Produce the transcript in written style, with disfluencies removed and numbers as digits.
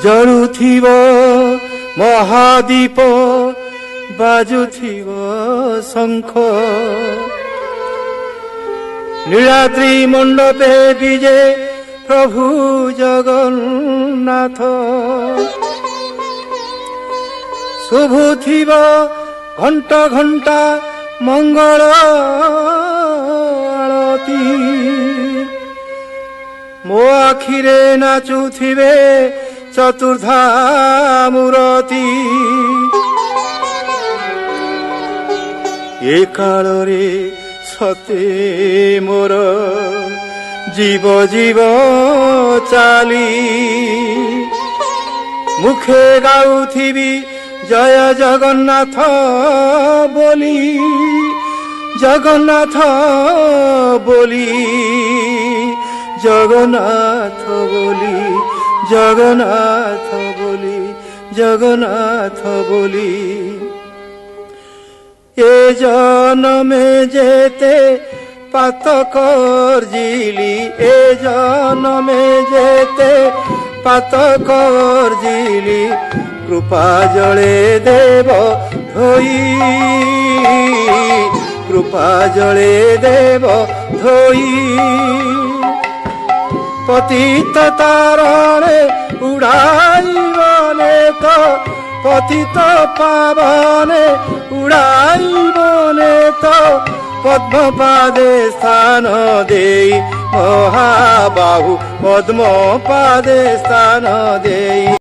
ଜଳୁଥିବ ମହାଦୀପ ବାଜୁଥିବ ଶଙ୍ଖ ନୀଳାଦ୍ରି ମଣ୍ଡପେ ବିଜେ ପ୍ରଭୁ ଜଗନ୍ନାଥ ଶୁଭୁଥିବ ଘଣ୍ଟ ଘଣ୍ଟା ମଙ୍ଗଳ ଆଳତି ମୋ ଆଖିରେ ନାଚୁଥିବେ ଚତୁର୍ଦ୍ଧା ମୂରତି ଏ କାଳରେ ସତେ ମୋର ଜୀବ ଜୀବ ଚାଲି ମୁଖେ ଗାଉଥିବି ଜୟ ଜଗନ୍ନାଥ ବୋଲି ଜଗନ୍ନାଥ ବୋଲି ଜଗନ୍ନାଥ ବୋଲି ଜଗନ୍ନାଥ ବୋଲି ଜଗନ୍ନାଥ ବୋଲି ଏ ଜନମେ ଯେତେ পাত করজিলি এ জনমে যেতে পাত করজিলি কৃপা জলে দেব ধই কৃপা জলে দেব ধই পতিত তারণে উড়াইবনে তো পতিত পাবনে উড়াইবনে তো পদ্মপাদে স্থান দেই মহাবাহু পদ্মপাদে স্থান দেই।